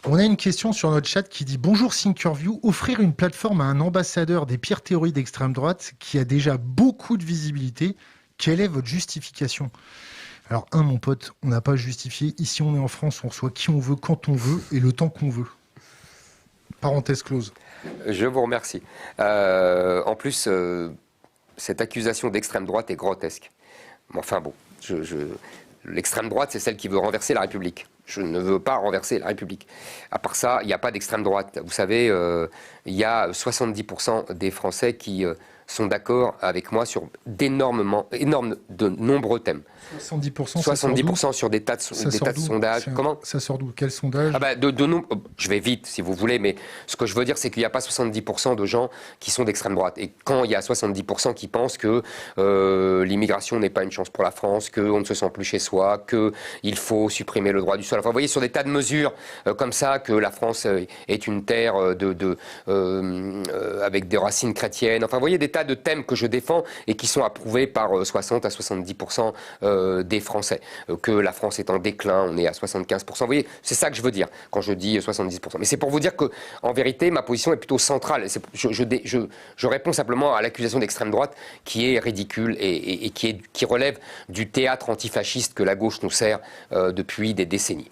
On a une question sur notre chat qui dit: Bonjour Thinkerview, offrir une plateforme à un ambassadeur des pires théories d'extrême droite qui a déjà beaucoup de visibilité, quelle est votre justification? Alors, mon pote, on n'a pas justifié. Ici, on est en France, on reçoit qui on veut, quand on veut et le temps qu'on veut. Parenthèse close. Je vous remercie. En plus, cette accusation d'extrême droite est grotesque. Enfin bon, l'extrême droite, c'est celle qui veut renverser la République. Je ne veux pas renverser la République. À part ça, il n'y a pas d'extrême droite. Vous savez, il y a 70% des Français qui sont d'accord avec moi sur de nombreux thèmes. 70%, 70% sur des tas de sondages. Comment? Ça sort d'où? Quel sondage? Ah bah je vais vite si vous voulez, mais ce que je veux dire, c'est qu'il n'y a pas 70% de gens qui sont d'extrême droite. Et quand il y a 70% qui pensent que l'immigration n'est pas une chance pour la France, qu'on ne se sent plus chez soi, qu'il faut supprimer le droit du sol. Enfin, vous voyez, sur des tas de mesures comme ça, que la France est une terre avec des racines chrétiennes. Enfin, vous voyez, des tas de thèmes que je défends et qui sont approuvés par 60 à 70% des Français. Que la France est en déclin, on est à 75%. Vous voyez, c'est ça que je veux dire quand je dis 70%. Mais c'est pour vous dire que, en vérité, ma position est plutôt centrale. Je réponds simplement à l'accusation d'extrême droite qui est ridicule et qui relève du théâtre antifasciste que la gauche nous sert depuis des décennies.